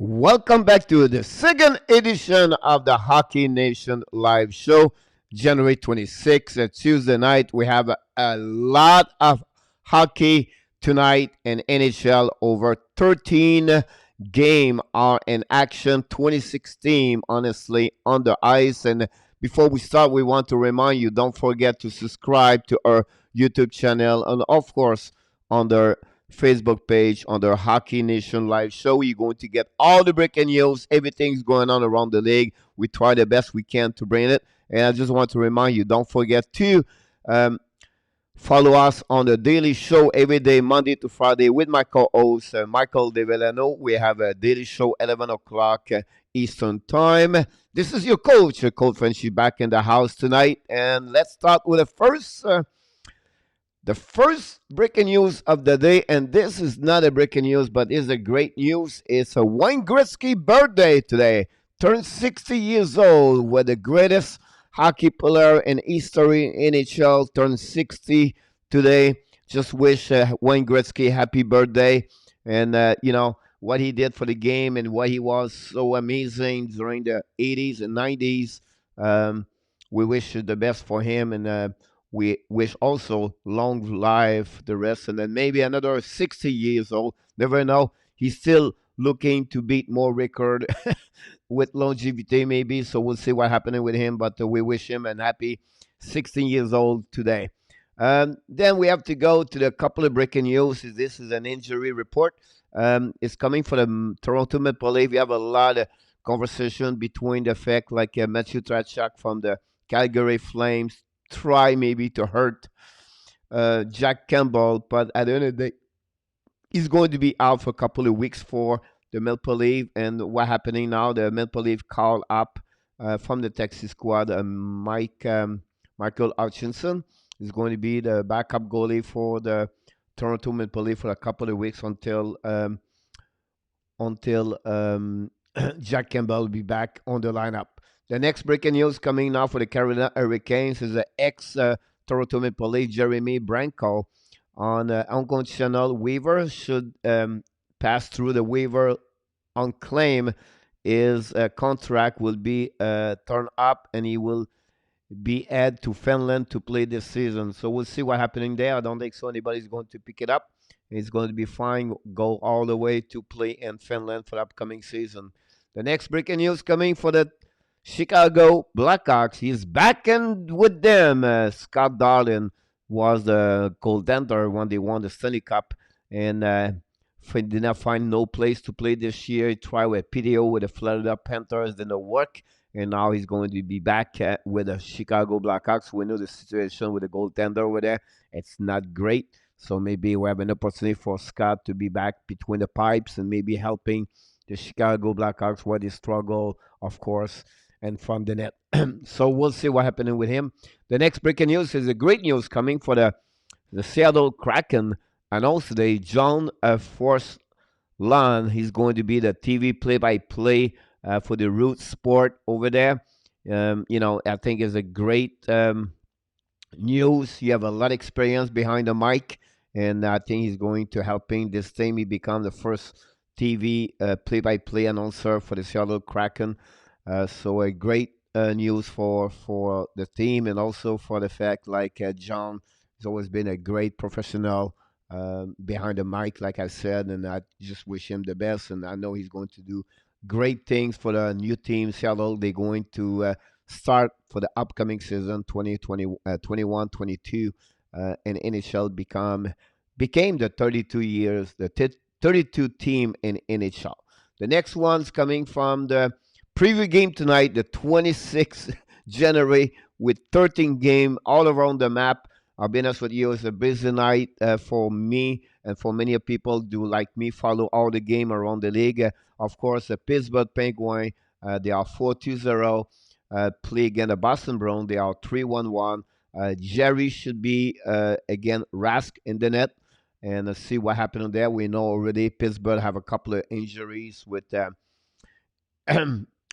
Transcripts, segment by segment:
Welcome back to the second edition of the Hockey Nation live show, January 26th, Tuesday night. We have a lot of hockey tonight in NHL. Over 13 game are in action, 26 team, honestly, on the ice. And before we start, we want to remind you, don't forget to subscribe to our YouTube channel and, of course, on the Facebook page on the Hockey Nation live show. You're going to get all the breaking news, everything's going on around the league. We try the best we can to bring it. And I just want to remind you, don't forget to um, follow us on the daily show every day, Monday to Friday, with my co-host, Michael DeVillano. We have a daily show, 11 o'clock Eastern Time. This is your coach Frenchy, back in the house tonight. And let's start with the first breaking news of the day, and this is not a breaking news, but is a great news. It's a Wayne Gretzky birthday today. Turned 60 years old, with the greatest hockey player in history in NHL. Turned 60 today. Just wish Wayne Gretzky happy birthday, and what he did for the game and what he was so amazing during the 80s and 90s. Um, we wish the best for him, and we wish also long life the rest, and then maybe another 60 years old. Never know. He's still looking to beat more record with longevity, maybe. So we'll see what happening with him. But we wish him a happy 16 years old today. Then we have to go to the couple of breaking news. This is an injury report. It's coming from the Toronto Maple Leafs. We have a lot of conversation between the fact like Matthew Tkachuk from the Calgary Flames try maybe to hurt Jack Campbell, but at the end of the day, he's going to be out for a couple of weeks for the Maple Leaf. And what happening now? The Maple Leaf called up from the Texas squad, Michael Hutchinson is going to be the backup goalie for the Toronto Maple Leaf for a couple of weeks until Jack Campbell will be back on the lineup. The next breaking news coming now for the Carolina Hurricanes is the ex Toronto Maple Leaf Jeremy Branco on unconditional waiver. Should pass through the waiver on claim. His contract will be turned up, and he will be head to Finland to play this season. So we'll see what's happening there. I don't think so anybody's going to pick it up. He's going to be fine, go all the way to play in Finland for the upcoming season. The next breaking news coming for the Chicago Blackhawks. He's back in with them. Scott Darlin was the goaltender when they won the Stanley Cup, and did not find no place to play this year. He tried with PDO with the Florida Panthers, didn't work, and now he's going to be back with the Chicago Blackhawks. We know the situation with the goaltender over there. It's not great. So maybe we have an opportunity for Scott to be back between the pipes and maybe helping the Chicago Blackhawks where they struggle, of course, and from the net. So we'll see what happening with him. The next breaking news is a great news coming for the Seattle Kraken. And also the John Forsland, he's going to be the TV play-by-play for the Root Sport over there. I think is a great news. You have a lot of experience behind the mic, and I think he's going to helping this team. He become the first TV play-by-play announcer for the Seattle Kraken. So a great news for the team, and also for the fact like John has always been a great professional behind the mic, like I said, and I just wish him the best. And I know he's going to do great things for the new team, Seattle. They're going to start for the upcoming season 2020, 21-22, and NHL became the 32 team in NHL. The next one's coming from the preview game tonight, the 26th January, with 13 game all around the map. I'll be honest with you, it's a busy night for me and for many people do like me follow all the game around the league. Of course, the Pittsburgh Penguins, they are 4-2-0. Play against the Boston Bruins, they are 3-1-1. Jerry should be again Rask in the net, and see what happened there. We know already Pittsburgh have a couple of injuries with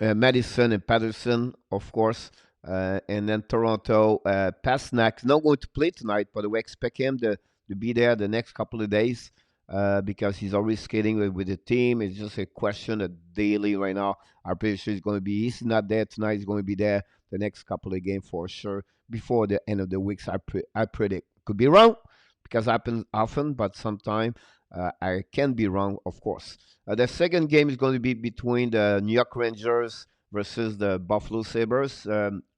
Madison and Patterson, of course. And then Toronto, Pastnak's not going to play tonight, but we expect him to be there the next couple of days. because he's always skating with the team. It's just a question of daily right now. I'm pretty sure he's going to be. He's not there tonight. He's going to be there the next couple of games for sure before the end of the weeks. I predict. Could be wrong because it happens often, but sometimes I can be wrong, of course. The second game is going to be between the New York Rangers versus the Buffalo Sabres.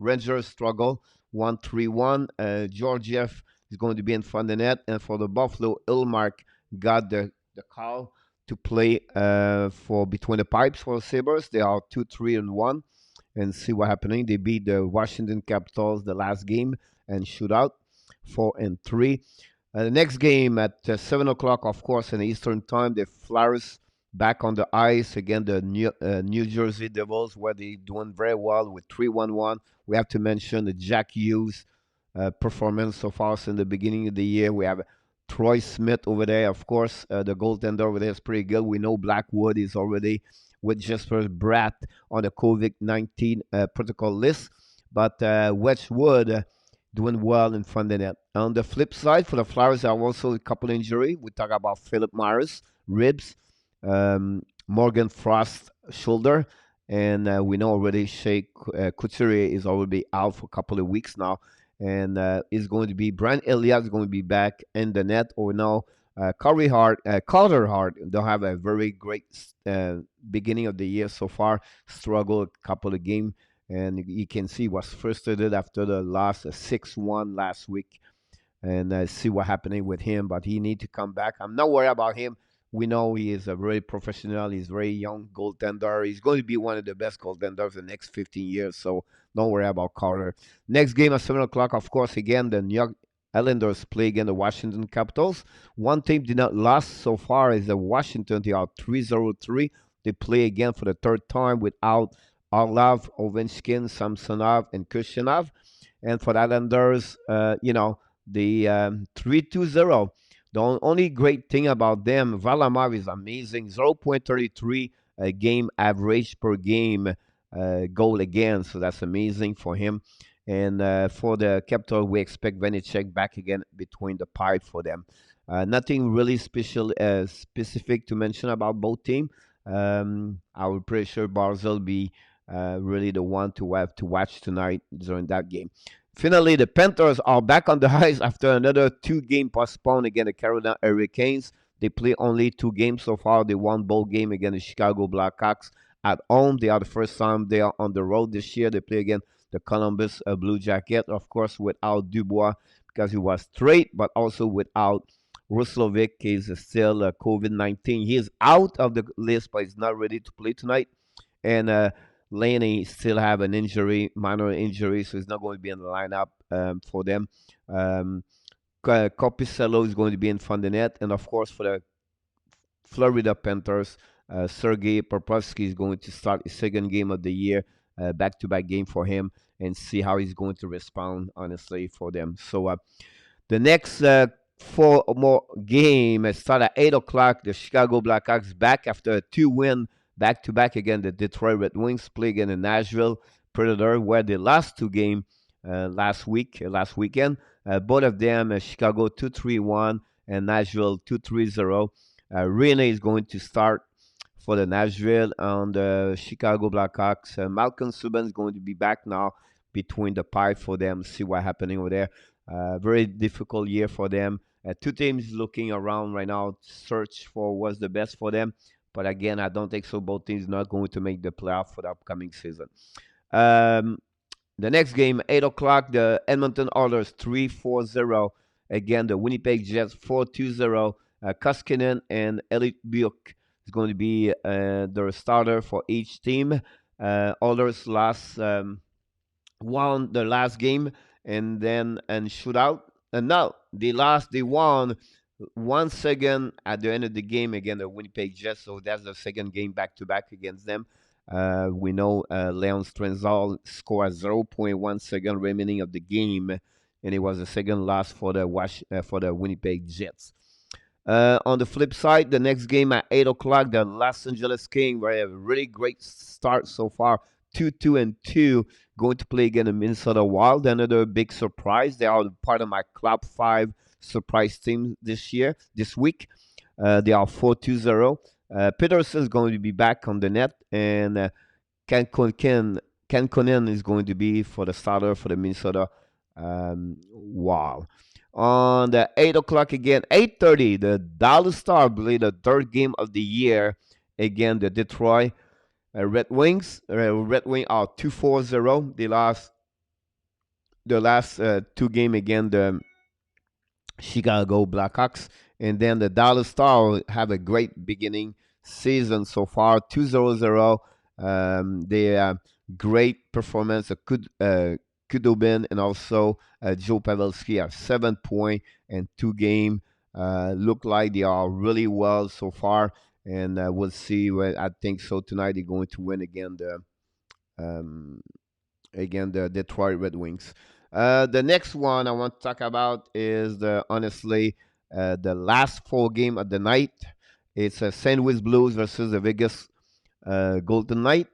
Rangers struggle 1-3-1. Georgiev is going to be in front of the net, and for the Buffalo, Ilmark got the call to play for between the pipes for the Sabres. They are 2-3-1 and see what happening. They beat the Washington Capitals the last game and shootout 4-3. The next game at 7 o'clock, of course, in Eastern Time, the Flyers back on the ice again. The New Jersey Devils, where they doing very well with 3-1-1. We have to mention the Jack Hughes performance so far since the beginning of the year. We have Troy Smith over there, of course. The goaltender over there is pretty good. We know Blackwood is already with Jesper Bratt on the COVID-19 protocol list, but Wedgwood doing well in front of the net. On the flip side, for the Flyers, there are also a couple injury. We talk about Philip Myers, ribs, Morgan Frost, shoulder, and we know already Shea Couturier is already out for a couple of weeks now, and is going to be Brian Elliott is going to be back in the net. Or now, Carter Hart don't have a very great beginning of the year so far. Struggled a couple of games, and you can see was frustrated after the loss 6-1 last week, and see what happening with him. But he need to come back. I'm not worried about him. We know he is a very professional. He's very young goaltender. He's going to be one of the best goaltenders the next 15 years. So don't worry about Carter. Next game at 7 o'clock, of course, again, the New York Islanders play against the Washington Capitals. One team did not lose so far is the Washington. They are 3-0-3. They play again for the third time without Orlov, Ovechkin, Samsonov, and Kushyanov. And for the Islanders, the 3-2-0. The only great thing about them, Valamar is amazing. 0.33 game average per game goal again. So that's amazing for him. And for the Capital, we expect Vanecek back again between the pipe for them. Nothing really specific to mention about both teams. I would pretty sure Barzell be really the one to have to watch tonight during that game. Finally, the Panthers are back on the ice after another 2-game postponed against the Carolina Hurricanes. They play only 2 games so far. They won both games against the Chicago Blackhawks at home. They are the first time they are on the road this year. They play against the Columbus Blue Jacket, of course, without Dubois because he was straight, but also without Ruslovic. He's still COVID-19. He is out of the list, but he's not ready to play tonight. And Laney still have an injury, minor injury, so he's not going to be in the lineup for them. Copicello is going to be in front of the net, and of course for the Florida Panthers, Sergei Popovsky is going to start his second game of the year, back-to-back game for him, and see how he's going to respond, honestly, for them. So the next 4 more game start at 8 o'clock. The Chicago Blackhawks back after a 2-win back-to-back again. The Detroit Red Wings play again in Nashville Predator, where they lost 2 games last weekend. Both of them, Chicago 2-3-1 and Nashville 2-3-0. Rene is going to start for the Nashville and the Chicago Blackhawks. Malcolm Subban is going to be back now between the pipe for them. See what's happening over there. Very difficult year for them. 2 teams looking around right now, search for what's the best for them. But again, I don't think so. Both teams not going to make the playoff for the upcoming season. The next game, 8 o'clock, the Edmonton Oilers 3-4-0. Again, the Winnipeg Jets 4-2-0. Koskinen and Elliot Buick is going to be the starter for each team. Oilers won the last game and shootout. And now they won 1 second at the end of the game against the Winnipeg Jets. So that's the second game back-to-back against them. We know Leon Strenzal scored 0.1 second remaining of the game, and it was the second loss for the Winnipeg Jets. On the flip side, the next game at 8 o'clock, the Los Angeles Kings, where they have a really great start so far, 2-2-2, going to play again the Minnesota Wild. Another big surprise. They are part of my Club 5 surprise team this week. They are 4-2-0. Peterson is going to be back on the net, and Ken, Ken Conan is going to be for the starter for the Minnesota Wild. On the 8 o'clock again, 8:30, the Dallas Star played the third game of the year. Again, the Detroit Red Wings. Red Wings are 2-4-0. They lost the last two game again. The Chicago Blackhawks. And then the Dallas Stars have a great beginning season so far, 2-0-0. They great performance. Kudobin and also Joe Pavelski have 7 point and 2 game. Look like they are really well so far. And we'll see. I think so tonight they're going to win um, again the Detroit Red Wings. The next one I want to talk about is honestly the last 4 game of the night. It's a St. Louis Blues versus the Vegas Golden Knight.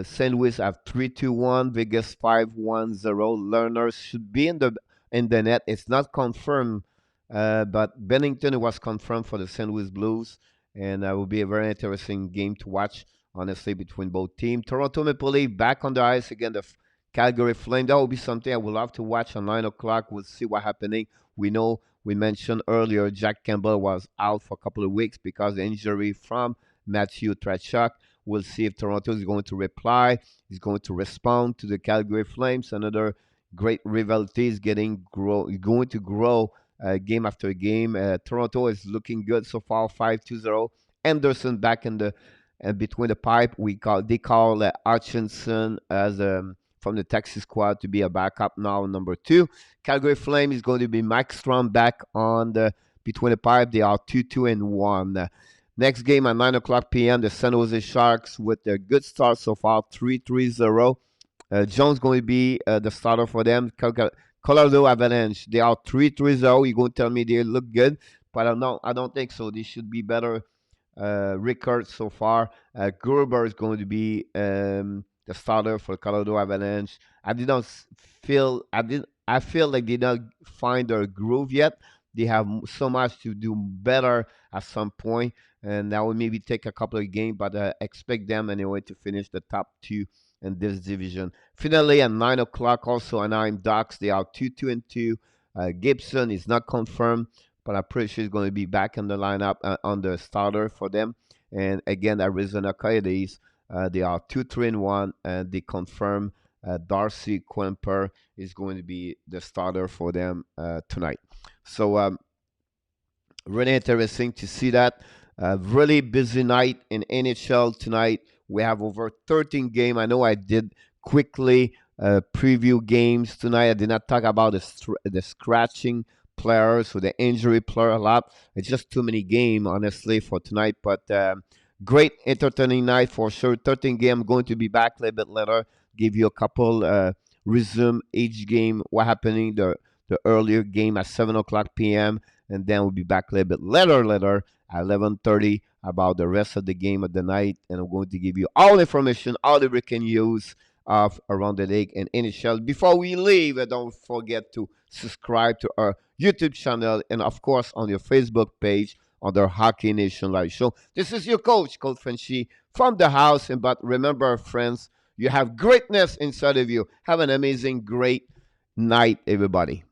St. Louis have 3-2-1. Vegas 5-1-0. Learners should be in the net. It's not confirmed, but Bennington was confirmed for the St. Louis Blues, and it will be a very interesting game to watch. Honestly, between both teams. Toronto Maple Leaf back on the ice again. The Calgary Flame. That will be something I would love to watch on 9 o'clock. We'll see what's happening. We know we mentioned earlier Jack Campbell was out for a couple of weeks because of the injury from Matthew Tkachuk. We'll see if Toronto is going to reply. Is going to respond to the Calgary Flames. Another great rivalry is going to grow game after game. Toronto is looking good so far, 5-2-0. Anderson back in the between the pipe. They call Hutchinson as from the Texas squad to be a backup now, number 2. Calgary Flame is going to be Mike Strom back on the between the pipe. They are 2-2-1. Next game at 9 o'clock p.m. The San Jose Sharks with a good start so far, 3-3-0. Jones going to be the starter for them. Colorado Avalanche, they are 3-3-0. You're going to tell me they look good, but I don't think so. They should be better record so far. Gruber is going to be the starter for Colorado Avalanche. I did not feel I did I feel like they did not find their groove yet. They have so much to do better at some point, and that will maybe take a couple of games, but expect them anyway to finish the top 2 in this division. Finally, at 9 o'clock, also Anaheim Ducks, they are 2-2-2. Gibson is not confirmed, but I'm pretty sure he's going to be back in the lineup on the starter for them. And again, Arizona Coyotes, they are 2-3-1, and they confirm Darcy Quimper is going to be the starter for them tonight. So really interesting to see that. Really busy night in NHL tonight. We have over 13 games. I know I did quickly preview games tonight. I did not talk about the scratching players or the injury player a lot. It's just too many games, honestly, for tonight. But great entertaining night for sure. 13 game. I'm going to be back a little bit later. Give you a couple resume each game. What happening the earlier game at 7 o'clock p.m. And then we'll be back a little bit later at 11:30 about the rest of the game of the night. And I'm going to give you all the information, all the breaking news of around the league and NHL. Before we leave, don't forget to subscribe to our YouTube channel and, of course, on your Facebook page under Hockey Nation Live Show. This is your Coach Frenchy from the house. But remember, friends, you have greatness inside of you. Have an amazing, great night, everybody.